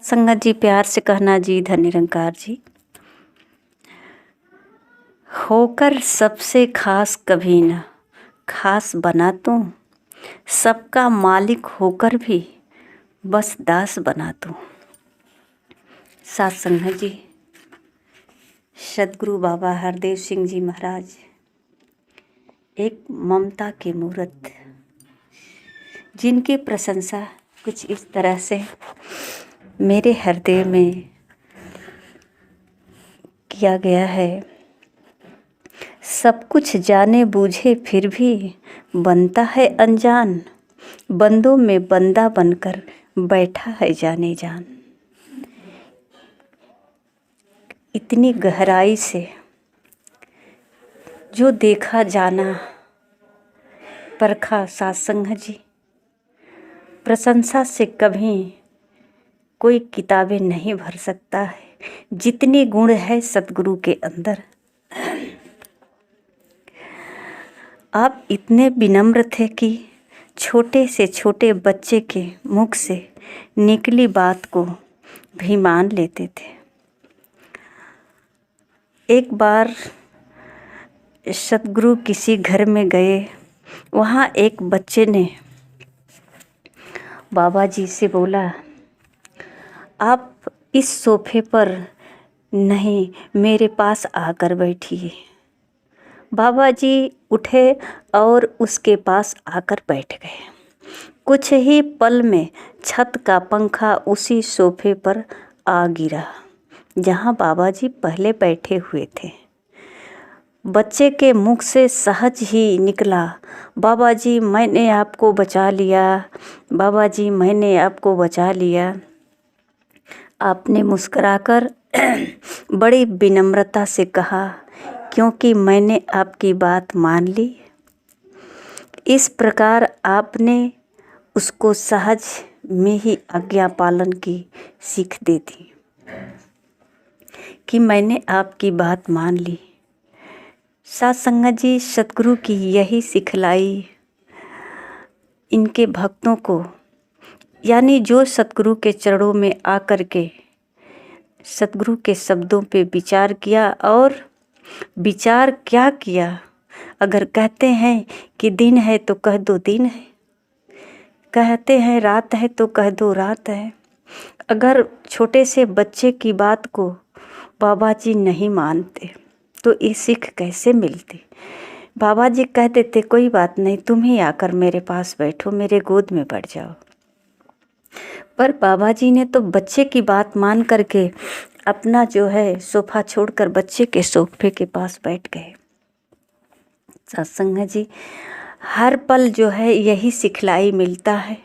संगत जी, प्यार से कहना जी, धन निरंकार जी। होकर सबसे खास कभी न खास बना तू, सबका मालिक होकर भी बस दास बना तू। सात संगत जी, सदगुरु बाबा हरदेव सिंह जी महाराज एक ममता की मूर्त, जिनकी प्रशंसा कुछ इस तरह से मेरे हृदय में किया गया है। सब कुछ जाने बूझे फिर भी बनता है अनजान, बंदों में बंदा बनकर बैठा है जाने जान। इतनी गहराई से जो देखा जाना परखा सत्संग जी, प्रशंसा से कभी कोई किताबें नहीं भर सकता है। जितनी गुण है सतगुरु के अंदर, आप इतने विनम्र थे कि छोटे से छोटे बच्चे के मुख से निकली बात को भी मान लेते थे। एक बार सतगुरु किसी घर में गए, वहाँ एक बच्चे ने बाबा जी से बोला, आप इस सोफे पर नहीं, मेरे पास आकर बैठिए। बाबा जी उठे और उसके पास आकर बैठ गए। कुछ ही पल में छत का पंखा उसी सोफे पर आ गिरा जहाँ बाबा जी पहले बैठे हुए थे। बच्चे के मुख से सहज ही निकला, बाबा जी मैंने आपको बचा लिया, बाबा जी मैंने आपको बचा लिया। आपने मुस्कुराकर बड़ी विनम्रता से कहा, क्योंकि मैंने आपकी बात मान ली। इस प्रकार आपने उसको सहज में ही आज्ञा पालन की सीख दे दी कि मैंने आपकी बात मान ली। साथ संगत जी, सतगुरु की यही सिखलाई इनके भक्तों को, यानी जो सतगुरु के चरणों में आकर के सतगुरु के शब्दों पे विचार किया। और विचार क्या किया, अगर कहते हैं कि दिन है तो कह दो दिन है, कहते हैं रात है तो कह दो रात है। अगर छोटे से बच्चे की बात को बाबा जी नहीं मानते तो ये सीख कैसे मिलती। बाबा जी कहते थे, कोई बात नहीं, तुम ही आकर मेरे पास बैठो, मेरे गोद में बैठ जाओ। पर बाबा जी ने तो बच्चे की बात मान करके अपना जो है सोफा छोड़कर बच्चे के सोफे के पास बैठ गए। सत्संग जी, हर पल जो है यही सिखलाई मिलता है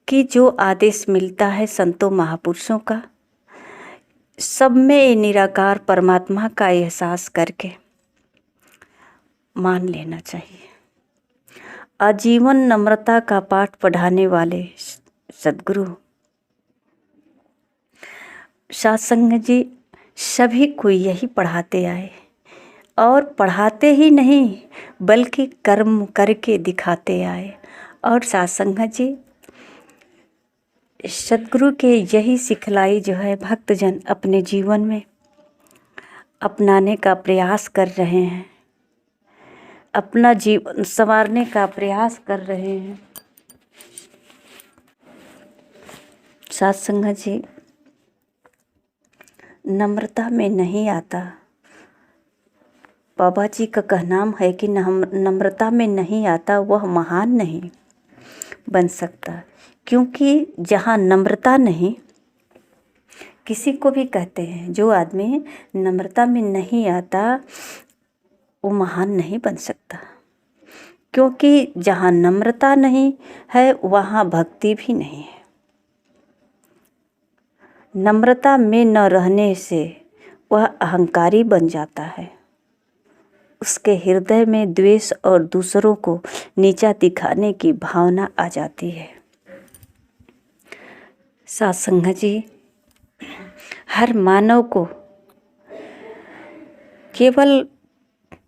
कि जो आदेश मिलता है संतों महापुरुषों का, सब में निराकार परमात्मा का एहसास करके मान लेना चाहिए। आजीवन नम्रता का पाठ पढ़ाने वाले सद्गुरु सत्संग जी सभी को यही पढ़ाते आए, और पढ़ाते ही नहीं बल्कि कर्म करके दिखाते आए। और सत्संग जी, सतगुरु के यही सिखलाई जो है भक्तजन अपने जीवन में अपनाने का प्रयास कर रहे हैं, अपना जीवन संवारने का प्रयास कर रहे हैं। सत्संग जी, नम्रता में नहीं आता। बाबा जी का कहना है कि नम्रता में नहीं आता वह महान नहीं बन सकता, क्योंकि जहाँ नम्रता नहीं, किसी को भी कहते हैं जो आदमी नम्रता में नहीं आता वो महान नहीं बन सकता, क्योंकि जहाँ नम्रता नहीं है वहाँ भक्ति भी नहीं है। नम्रता में न रहने से वह अहंकारी बन जाता है, उसके हृदय में द्वेष और दूसरों को नीचा दिखाने की भावना आ जाती है। सत्संग जी, हर मानव को केवल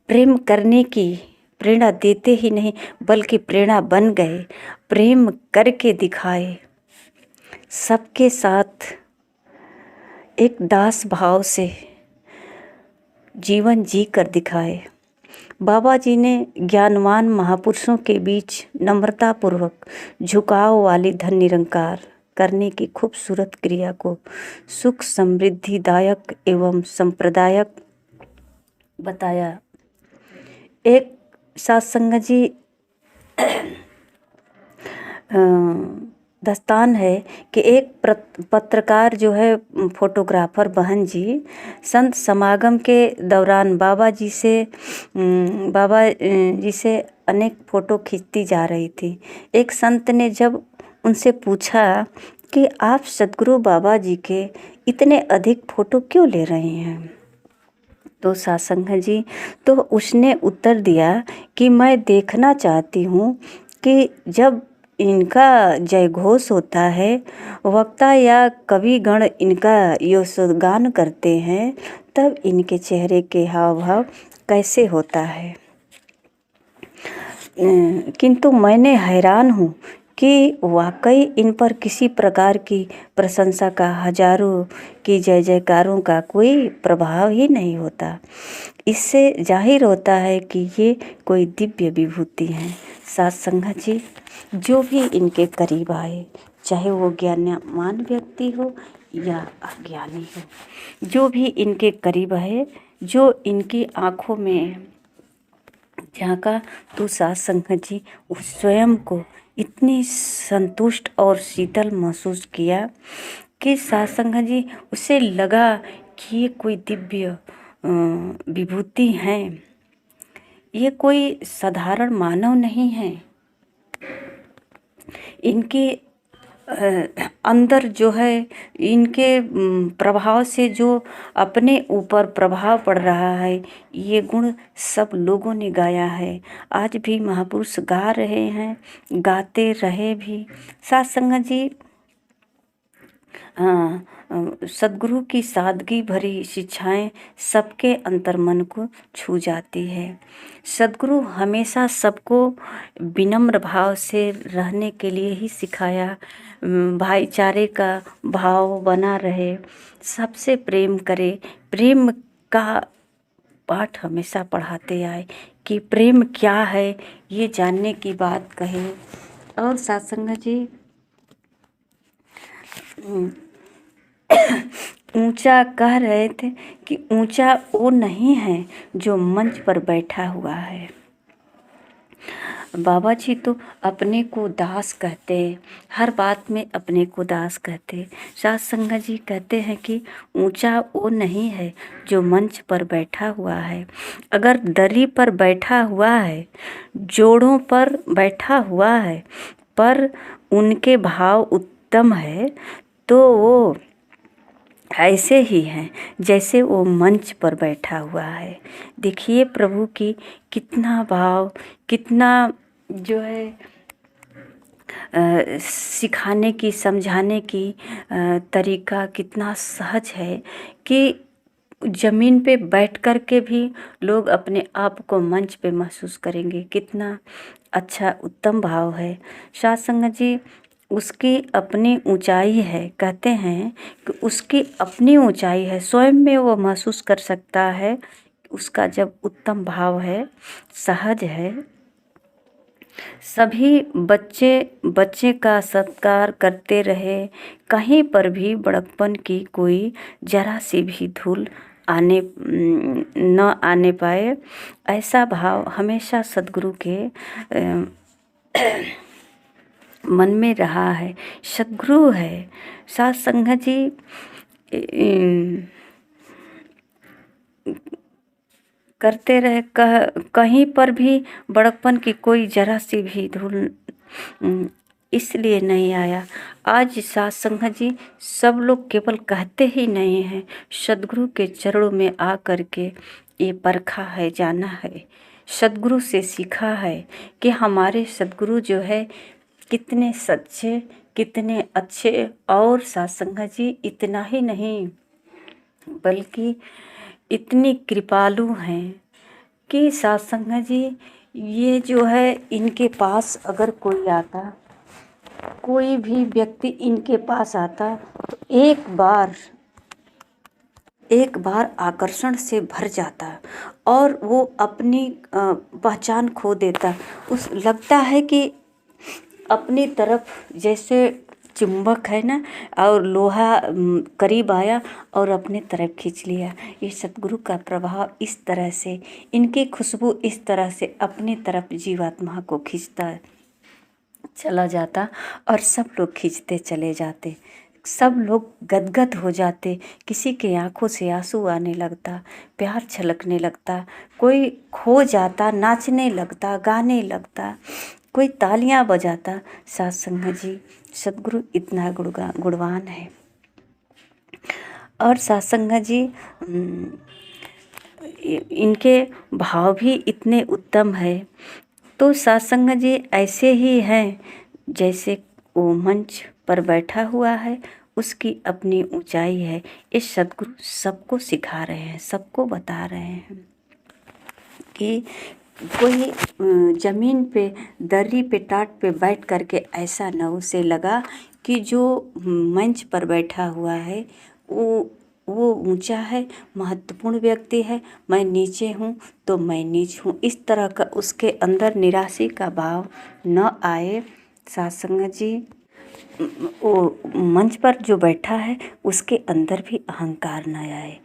प्रेम करने की प्रेरणा देते ही नहीं बल्कि प्रेरणा बन गए, प्रेम करके दिखाए, सबके साथ एक दास भाव से जीवन जी कर दिखाए। बाबा जी ने ज्ञानवान महापुरुषों के बीच नम्रतापूर्वक झुकाव वाली धन निरंकार करने की खूबसूरत क्रिया को सुख समृद्धिदायक एवं संप्रदायक बताया। एक सत्संग जी दास्तान है कि एक पत्रकार जो है फोटोग्राफर बहन जी संत समागम के दौरान बाबा जी से अनेक फ़ोटो खींचती जा रही थी। एक संत ने जब उनसे पूछा कि आप सद्गुरु बाबा जी के इतने अधिक फ़ोटो क्यों ले रहे हैं, तो सत्संग जी तो उसने उत्तर दिया कि मैं देखना चाहती हूँ कि जब इनका जय घोष होता है, वक्ता या कवि गण इनका यशोगान करते हैं, तब इनके चेहरे के हाव भाव कैसे होता है। किंतु मैंने हैरान हूँ कि वाकई इन पर किसी प्रकार की प्रशंसा का, हजारों की जय जयकारों का कोई प्रभाव ही नहीं होता। इससे जाहिर होता है कि ये कोई दिव्य विभूति हैं। सत्संग जी जो भी इनके करीब आए, चाहे वो ज्ञानवान व्यक्ति हो या अज्ञानी हो, जो भी इनके करीब है, जो इनकी आँखों में झांका, तो सत्संग जी उस स्वयं को इतनी संतुष्ट और शीतल महसूस किया कि सत्संग जी उसे लगा कि ये कोई दिव्य विभूति हैं, ये कोई साधारण मानव नहीं है। इनके अंदर जो है, इनके प्रभाव से जो अपने ऊपर प्रभाव पड़ रहा है, ये गुण सब लोगों ने गाया है। आज भी महापुरुष गा रहे हैं, गाते रहे भी। सत्संग जी सद्गुरु की सादगी भरी शिक्षाएं सबके अंतर्मन को छू जाती है। सद्गुरु हमेशा सबको विनम्र भाव से रहने के लिए ही सिखाया। भाईचारे का भाव बना रहे, सबसे प्रेम करे, प्रेम का पाठ हमेशा पढ़ाते आए कि प्रेम क्या है, ये जानने की बात कहे। और सत्संग जी ऊंचा कह रहे थे कि ऊंचा वो नहीं है जो मंच पर बैठा हुआ है। बाबा जी तो अपने को दास कहते, हर बात में अपने को दास कहते। सत्संग जी कहते हैं कि ऊंचा वो नहीं है जो मंच पर बैठा हुआ है। अगर दरी पर बैठा हुआ है, जोड़ों पर बैठा हुआ है, पर उनके भाव उत्तम है, तो वो ऐसे ही हैं जैसे वो मंच पर बैठा हुआ है। देखिए प्रभु की कितना भाव, कितना जो है सिखाने की, समझाने की तरीका कितना सहज है कि ज़मीन पे बैठ कर के भी लोग अपने आप को मंच पे महसूस करेंगे। कितना अच्छा उत्तम भाव है। सत्संग जी उसकी अपनी ऊंचाई है, कहते हैं कि उसकी अपनी ऊंचाई है, स्वयं में वो महसूस कर सकता है। उसका जब उत्तम भाव है, सहज है, सभी बच्चे का सत्कार करते रहे, कहीं पर भी बड़प्पन की कोई जरा सी भी धूल न आने पाए, ऐसा भाव हमेशा सद्गुरु के मन में रहा है। सद्गुरु है। सत्संग जी करते रहे, कहीं पर भी बड़प्पन की कोई जरा सी भी धूल इसलिए नहीं आया। आज सत्संग जी सब लोग केवल कहते ही नहीं हैं, सद्गुरु के चरणों में आ कर के ये परखा है, जाना है, सद्गुरु से सीखा है कि हमारे सद्गुरु जो है कितने सच्चे, कितने अच्छे। और सत्संग जी इतना ही नहीं बल्कि इतनी कृपालु हैं कि सत्संग जी ये जो है, इनके पास अगर कोई आता, कोई भी व्यक्ति इनके पास आता, तो एक बार एक बार आकर्षण से भर जाता और वो अपनी पहचान खो देता। उस लगता है कि अपनी तरफ जैसे चुंबक है ना, और लोहा करीब आया और अपने तरफ खींच लिया। ये सतगुरु का प्रभाव इस तरह से, इनकी खुशबू इस तरह से अपनी तरफ जीवात्मा को खींचता चला जाता और सब लोग खींचते चले जाते। सब लोग गदगद हो जाते, किसी के आंखों से आंसू आने लगता, प्यार छलकने लगता, कोई खो जाता, नाचने लगता, गाने लगता, कोई तालियां बजाता। सात संगत जी, सतगुरु इतना गुणवान है। और सात संगत जी इनके भाव भी इतने उत्तम है। तो सात संगत जी ऐसे ही हैं जैसे वो मंच पर बैठा हुआ है, उसकी अपनी ऊंचाई है। इस सतगुरु सबको सिखा रहे हैं, सबको बता रहे हैं कि कोई ज़मीन पे दर्री पे टाट पे बैठ करके ऐसा न उसे लगा कि जो मंच पर बैठा हुआ है वो ऊंचा है, महत्वपूर्ण व्यक्ति है, मैं नीचे हूँ तो मैं नीच हूँ, इस तरह का उसके अंदर निराशा का भाव न आए। सात संगत जी, वो मंच पर जो बैठा है उसके अंदर भी अहंकार न आए।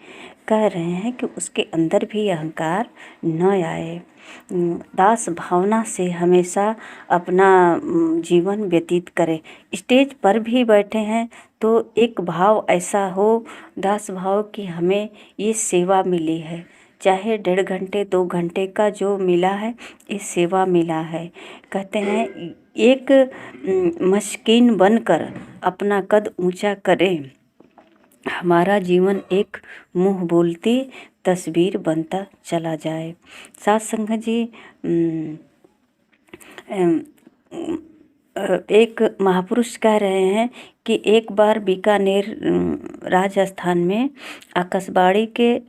कह रहे हैं कि उसके अंदर भी अहंकार न आए। दास भावना से हमेशा अपना जीवन व्यतीत करें। स्टेज पर भी बैठे हैं तो एक भाव ऐसा हो, दास भाव की हमें ये सेवा मिली है, चाहे 1.5 घंटे 2 घंटे का जो मिला है, ये सेवा मिला है। कहते हैं एक मस्कीन बनकर अपना कद ऊंचा करें, हमारा जीवन एक मुँह बोलती तस्वीर बनता चला जाए। सात संगत जी, एक महापुरुष कह रहे हैं कि एक बार बीकानेर राजस्थान में आकाशवाणी के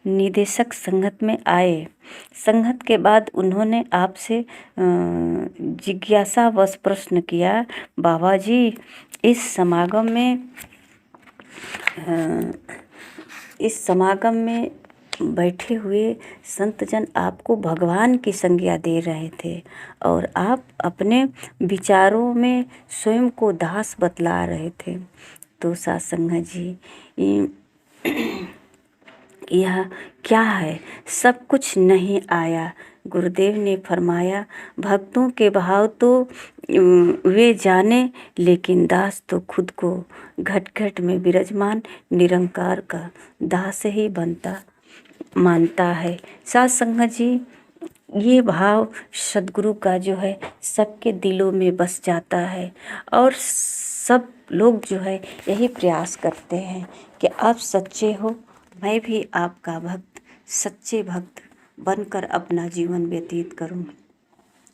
निदेशक संगत में आए। संगत के बाद उन्होंने आपसे जिज्ञासावश प्रश्न किया, बाबा जी इस समागम में बैठे हुए संतजन आपको भगवान की संज्ञा दे रहे थे और आप अपने विचारों में स्वयं को दास बतला रहे थे। तो सात संगत जी, यह क्या है? सब कुछ नहीं आया। गुरुदेव ने फरमाया, भक्तों के भाव तो वे जाने, लेकिन दास तो खुद को घट घट में विराजमान निरंकार का दास ही बनता मानता है। सात संगत जी, ये भाव सदगुरु का जो है सबके दिलों में बस जाता है और सब लोग जो है यही प्रयास करते हैं कि आप सच्चे हो, मैं भी आपका भक्त, सच्चे भक्त बनकर अपना जीवन व्यतीत करूं।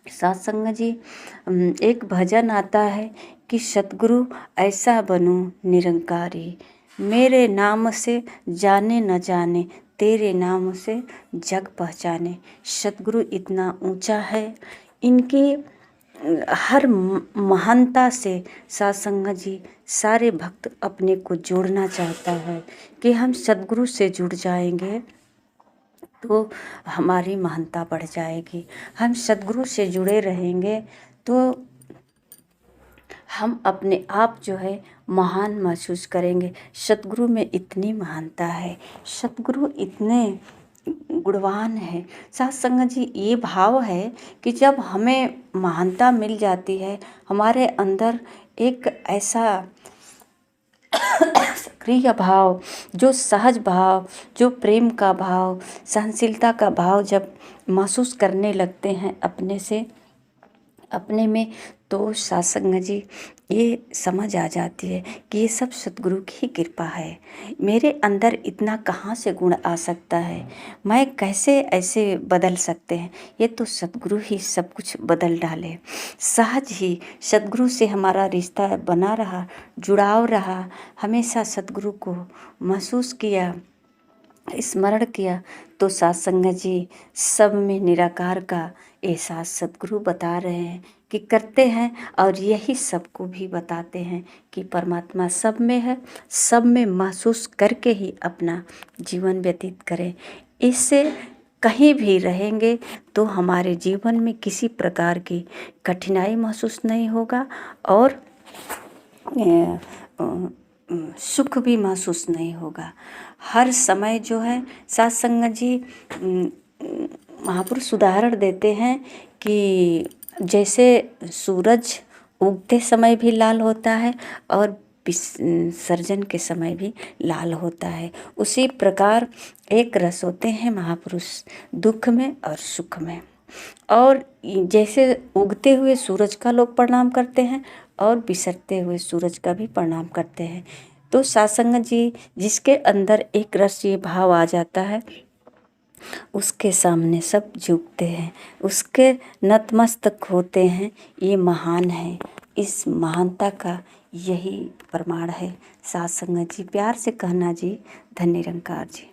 सात संगत जी, एक भजन आता है कि सतगुरु ऐसा बनूं निरंकारी, मेरे नाम से जाने न जाने, तेरे नाम से जग पहचाने। सतगुरु इतना ऊंचा है, इनकी हर महानता से सात संगत जी सारे भक्त अपने को जोड़ना चाहता है कि हम सतगुरु से जुड़ जाएंगे तो हमारी महानता बढ़ जाएगी। हम सतगुरु से जुड़े रहेंगे तो हम अपने आप जो है महान महसूस करेंगे। सतगुरु में इतनी महानता है, सतगुरु इतने गुणवान है। सात संगत जी, ये भाव है कि जब हमें महानता मिल जाती है, हमारे अंदर एक ऐसा सक्रिय भाव, जो सहज भाव, जो प्रेम का भाव, सहनशीलता का भाव जब महसूस करने लगते हैं अपने में, तो सात संगत जी ये समझ आ जाती है कि ये सब सतगुरु की कृपा है। मेरे अंदर इतना कहाँ से गुण आ सकता है, मैं कैसे ऐसे बदल सकते हैं? ये तो सतगुरु ही सब कुछ बदल डाले। सहज ही सतगुरु से हमारा रिश्ता बना रहा, जुड़ाव रहा, हमेशा सतगुरु को महसूस किया स्मरण किया तो सत्संग जी सब में निराकार का एहसास सद्गुरु बता रहे हैं कि करते हैं, और यही सबको भी बताते हैं कि परमात्मा सब में है, सब में महसूस करके ही अपना जीवन व्यतीत करें। इससे कहीं भी रहेंगे तो हमारे जीवन में किसी प्रकार की कठिनाई महसूस नहीं होगा, और सुख भी महसूस नहीं होगा। हर समय जो है सत्संग जी महापुरुष उदाहरण देते हैं कि जैसे सूरज उगते समय भी लाल होता है और विसर्जन के समय भी लाल होता है, उसी प्रकार एक रस होते हैं महापुरुष दुख में और सुख में। और जैसे उगते हुए सूरज का लोग प्रणाम करते हैं और बिसरते हुए सूरज का भी प्रणाम करते हैं। तो सत्संग जी जिसके अंदर एक रस ये भाव आ जाता है, उसके सामने सब झुकते हैं, उसके नतमस्तक होते हैं। ये महान है, इस महानता का यही प्रमाण है सत्संग जी। प्यार से कहना जी, धन्य निरंकार जी।